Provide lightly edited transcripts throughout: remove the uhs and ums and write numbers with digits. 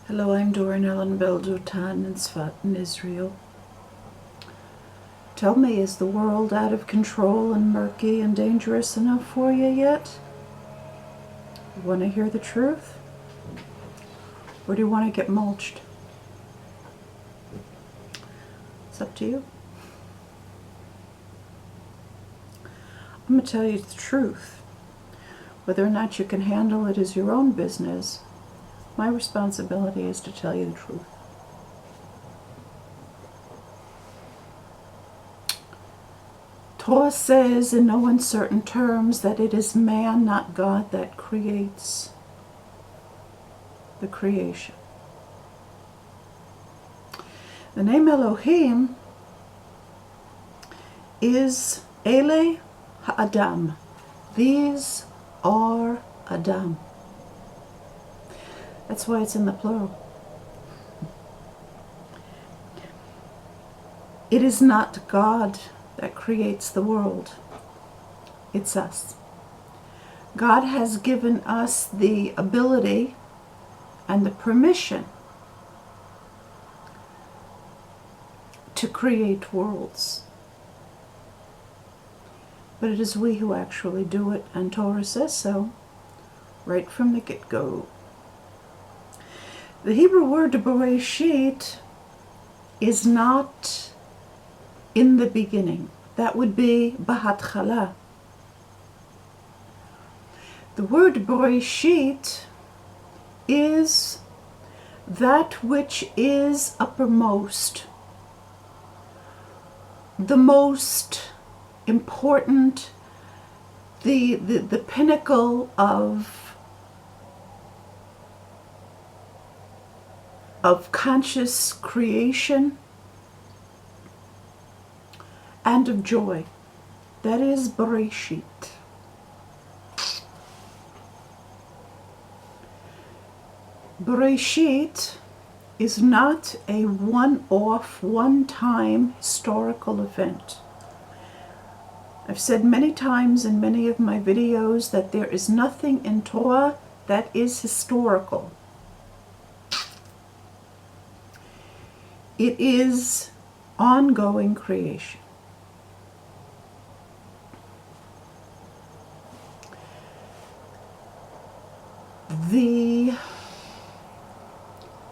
Hello, I'm Doran Ellen Beldotan in Sfat in Israel. Tell me, is the world out of control and murky and dangerous enough for you yet? You want to hear the truth? Or do you want to get mulched? It's up to you. I'm going to tell you the truth. Whether or not you can handle it is your own business. My responsibility is to tell you the truth. Torah says in no uncertain terms that it is man, not God, that creates the creation. The name Elohim is Ele Ha'adam. These are Adam. That's why it's in the plural. It is not God that creates the world. It's us. God has given us the ability and the permission to create worlds. But it is we who actually do it, and Torah says so right from the get-go. The Hebrew word Bereshit is not in the beginning. That would be Bahatchala. The word Bereshit is that which is uppermost, the most important, the pinnacle of conscious creation and of joy. That is Bereshit. Bereshit is not a one-off, one-time historical event. I've said many times in many of my videos that there is nothing in Torah that is historical. It is ongoing creation. The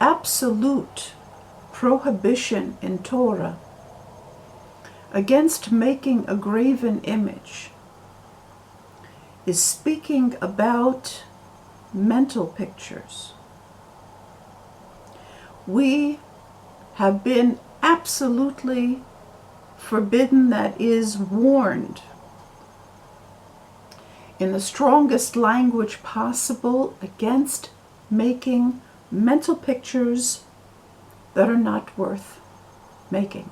absolute prohibition in Torah against making a graven image is speaking about mental pictures. We have been absolutely forbidden, that is, warned in the strongest language possible against making mental pictures that are not worth making,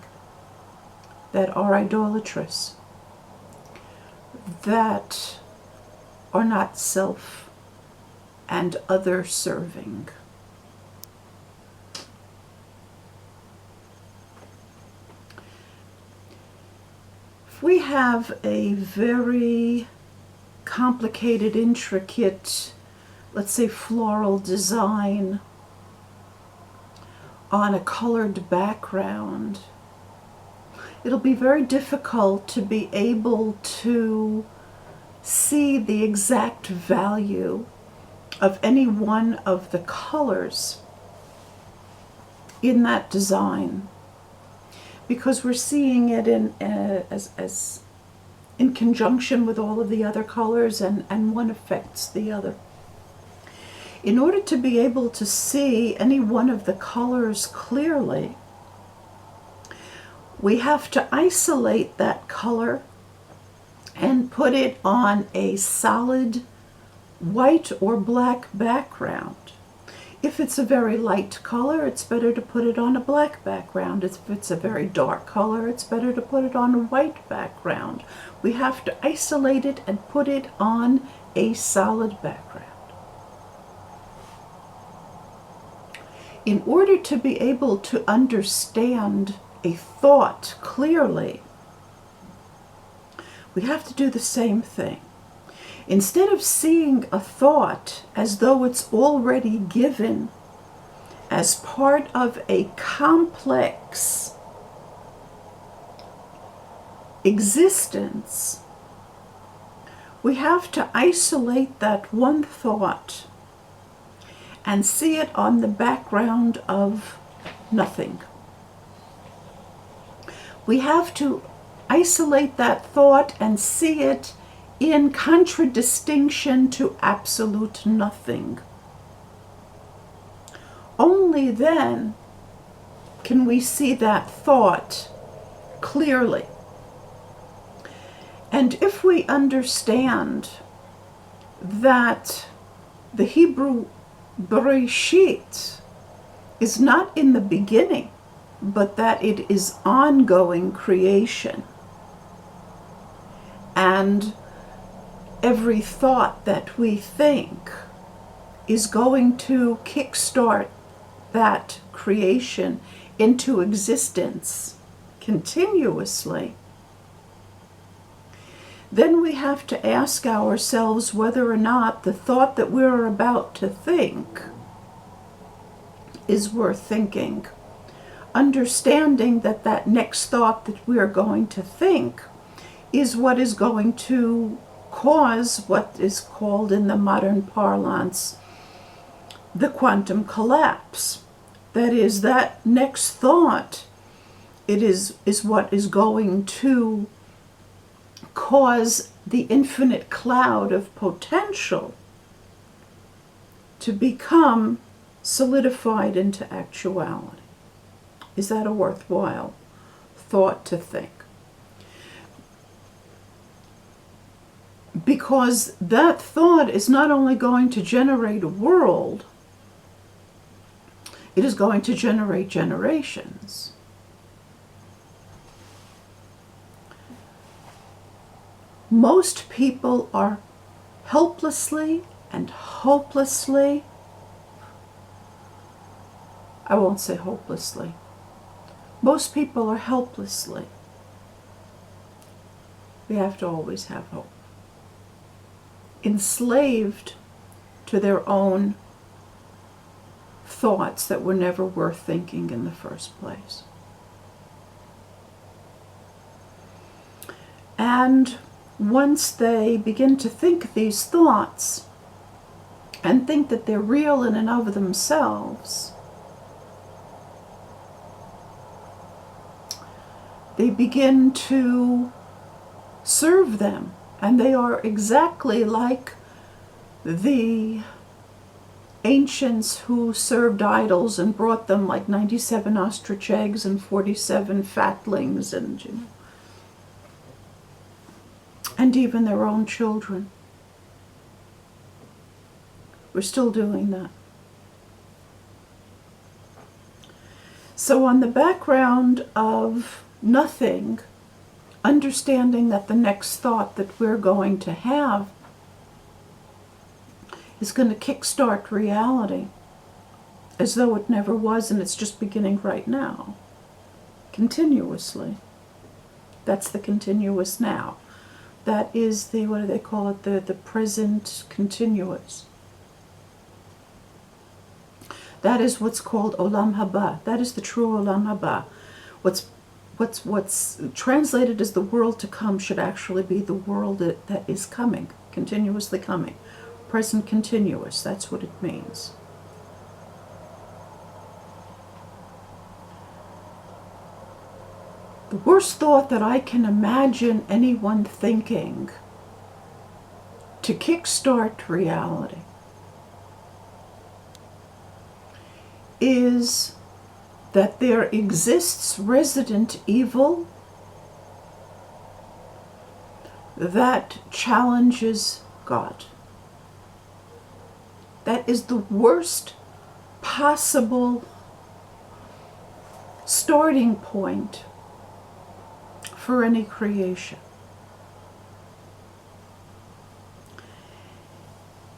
that are idolatrous, that are not self and other serving. If we have a very complicated, intricate, let's say floral design on a colored background, it'll be very difficult to be able to see the exact value of any one of the colors in that design, because we're seeing it in as in conjunction with all of the other colors, and one affects the other. In order to be able to see any one of the colors clearly, we have to isolate that color and put it on a solid white or black background. If it's a very light color, it's better to put it on a black background. If it's a very dark color, it's better to put it on a white background. We have to isolate it and put it on a solid background. In order to be able to understand a thought clearly, we have to do the same thing. Instead of seeing a thought as though it's already given as part of a complex existence, we have to isolate that one thought and see it on the background of nothing. We have to isolate that thought and see it in contradistinction to absolute nothing. Only then can we see that thought clearly. And if we understand that the Hebrew Bereshit is not in the beginning, but that it is ongoing creation, and every thought that we think is going to kickstart that creation into existence continuously, then we have to ask ourselves whether or not the thought that we're about to think is worth thinking. Understanding that that next thought that we are going to think is what is going to cause what is called in the modern parlance the quantum collapse. That is, that next thought, it is what is going to cause the infinite cloud of potential to become solidified into actuality. Is that a worthwhile thought to think? Because that thought is not only going to generate a world, it is going to generate generations. Most people are helplessly and hopelessly, I won't say hopelessly, most people are helplessly. We have to always have hope. Enslaved to their own thoughts that were never worth thinking in the first place. And once they begin to think these thoughts and think that they're real in and of themselves, they begin to serve them, and they are exactly like the ancients who served idols and brought them like 97 ostrich eggs and 47 fatlings and even their own children. We're still doing that. So on the background of nothing, understanding that the next thought that we're going to have is going to kickstart reality as though it never was, and it's just beginning right now, continuously. That's the continuous now. That is the, what do they call it, the present continuous. That is what's called Olam Haba. That is the true Olam Haba. What's translated as the world to come should actually be the world that is coming, continuously coming. Present continuous, that's what it means. The worst thought that I can imagine anyone thinking to kickstart reality is that there exists resident evil that challenges God. That is the worst possible starting point for any creation.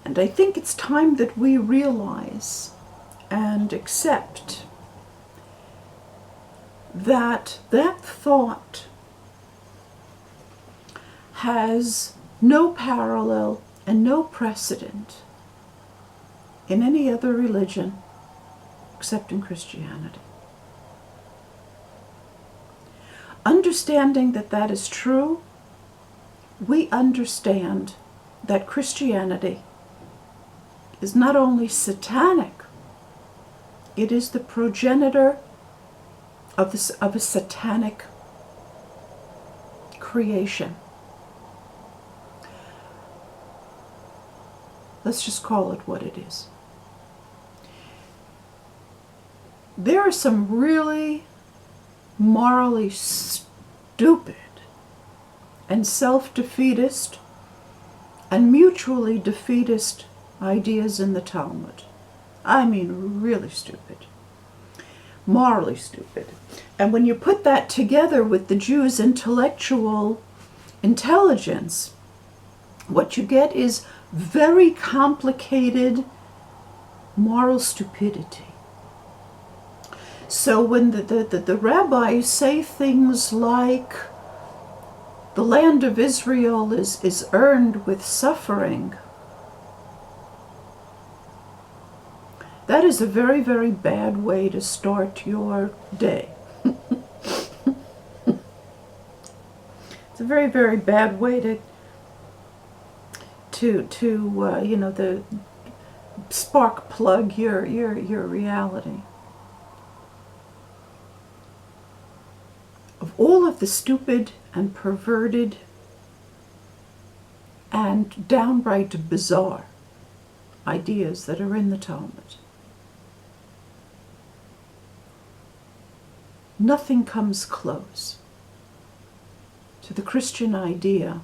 And I think it's time that we realize and accept that that thought has no parallel and no precedent in any other religion, except in Christianity. Understanding that that is true, we understand that Christianity is not only satanic, it is the progenitor of a satanic creation. Let's just call it what it is. There are some really morally stupid and self-defeatist and mutually defeatist ideas in the Talmud. I mean, really stupid. Morally stupid. And when you put that together with the Jews' intellectual intelligence, what you get is very complicated moral stupidity. So when the rabbis say things like, the land of Israel is earned with suffering, that is a very, very bad way to start your day. It's a very, very bad way to the spark plug your reality. Of all of the stupid and perverted and downright bizarre ideas that are in the Talmud, nothing comes close to the Christian idea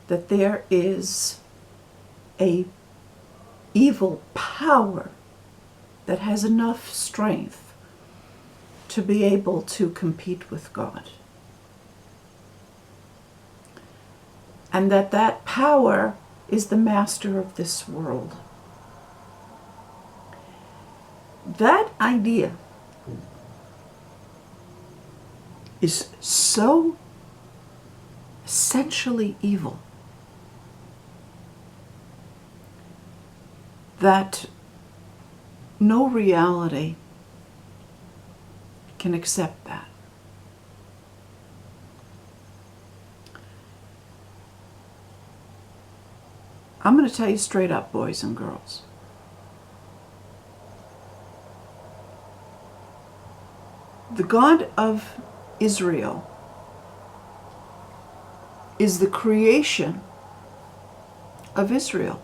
that there is a evil power that has enough strength to be able to compete with God. And that power is the master of this world. That idea is so essentially evil that no reality can accept that. I'm going to tell you straight up, boys and girls. The God of Israel is the creation of Israel.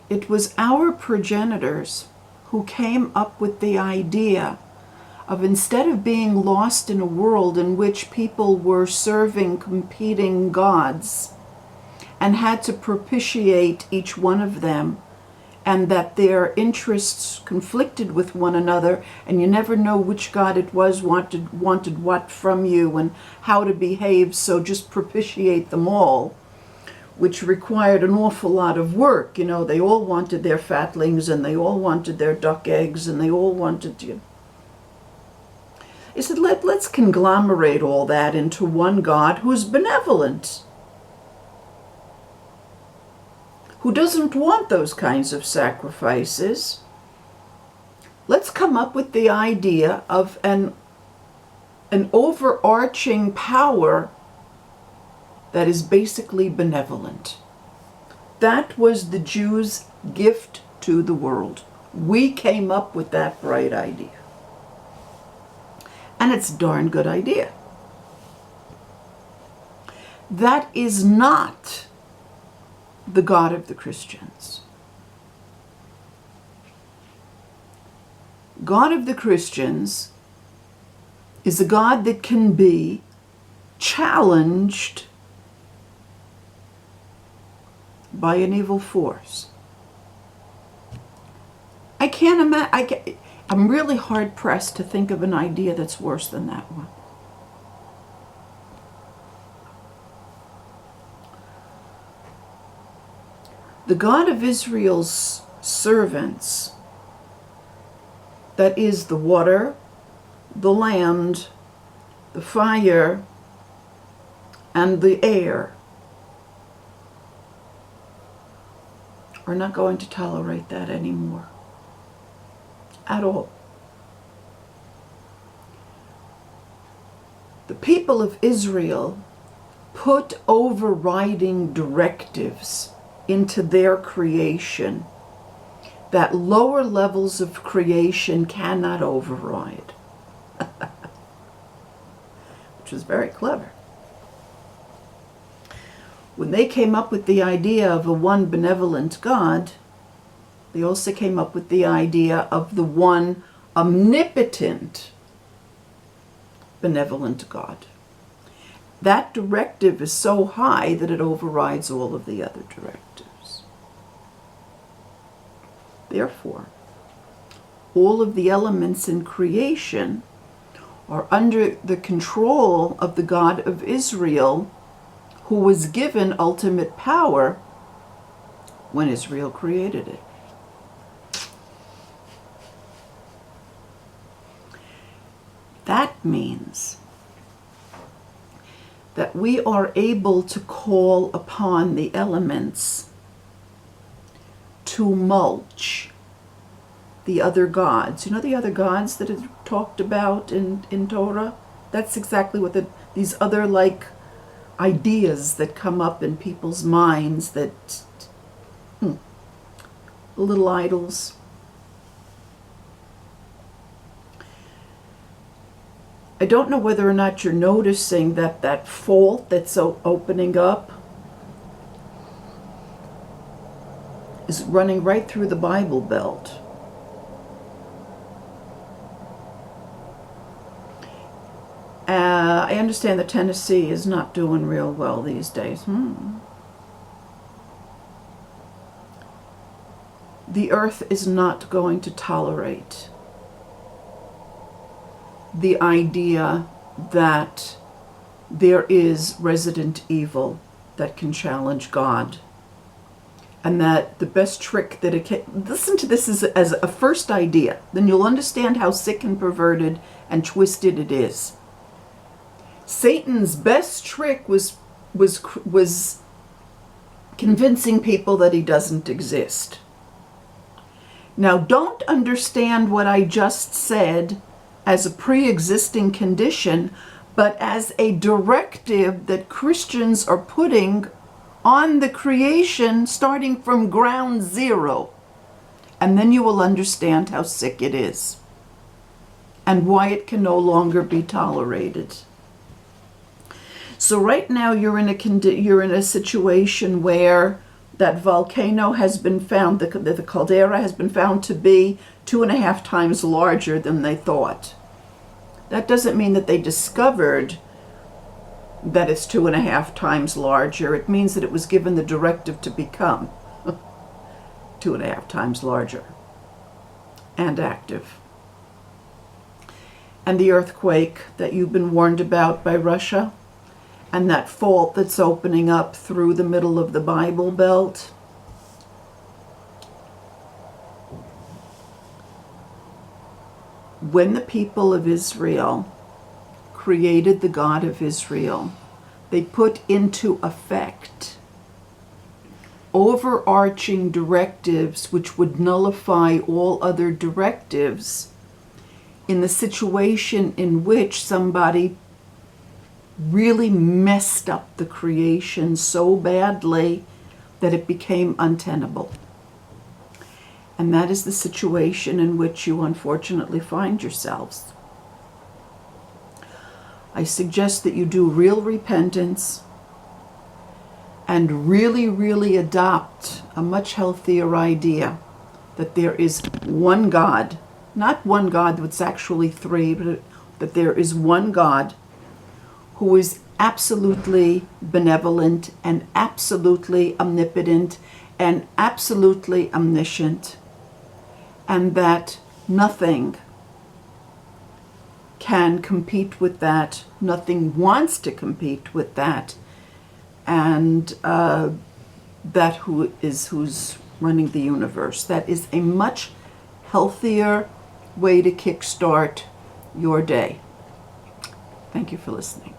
It was our progenitors who came up with the idea of, instead of being lost in a world in which people were serving competing gods and had to propitiate each one of them, and that their interests conflicted with one another, and you never know which god it was wanted what from you and how to behave, so just propitiate them all, which required an awful lot of work. You know, they all wanted their fatlings, and they all wanted their duck eggs, and they all wanted to... He said, let's conglomerate all that into one God who's benevolent, who doesn't want those kinds of sacrifices. Let's come up with the idea of an overarching power that is basically benevolent. That was the Jews' gift to the world. We came up with that bright idea. And it's a darn good idea. That is not the God of the Christians. God of the Christians is a God that can be challenged by an evil force. I can't imagine. I'm really hard pressed to think of an idea that's worse than that one. The God of Israel's servants, that is the water, the land, the fire, and the air, are not going to tolerate that anymore. At all. The people of Israel put overriding directives into their creation that lower levels of creation cannot override. Which is very clever. When they came up with the idea of a one benevolent God, they also came up with the idea of the one omnipotent benevolent God. That directive is so high that it overrides all of the other directives. Therefore, all of the elements in creation are under the control of the God of Israel, who was given ultimate power when Israel created it. That means that we are able to call upon the elements to mulch the other gods. You know the other gods that are talked about in Torah? That's exactly what these other like ideas that come up in people's minds, that little idols. I don't know whether or not you're noticing that fault that's opening up is running right through the Bible Belt. I understand that Tennessee is not doing real well these days. The earth is not going to tolerate the idea that there is resident evil that can challenge God. And that the best trick that it can... Listen to this as a first idea. Then you'll understand how sick and perverted and twisted it is. Satan's best trick was convincing people that he doesn't exist. Now, don't understand what I just said as a pre-existing condition, but as a directive that Christians are putting on the creation starting from ground zero. And then you will understand how sick it is and why it can no longer be tolerated. So right now you're in a situation where that volcano has been found, the caldera has been found to be 2.5 times larger than they thought. That doesn't mean that they discovered that it's 2.5 times larger. It means that it was given the directive to become 2.5 times larger and active. And the earthquake that you've been warned about by Russia, and that fault that's opening up through the middle of the Bible Belt. When the people of Israel created the God of Israel, they put into effect overarching directives which would nullify all other directives in the situation in which somebody really messed up the creation so badly that it became untenable. And that is the situation in which you unfortunately find yourselves. I suggest that you do real repentance and really, really adopt a much healthier idea that there is one God, not one God that's actually three, but that there is one God who is absolutely benevolent and absolutely omnipotent and absolutely omniscient, and that nothing can compete with that, nothing wants to compete with that, and that who's running the universe. That is a much healthier way to kickstart your day. Thank you for listening.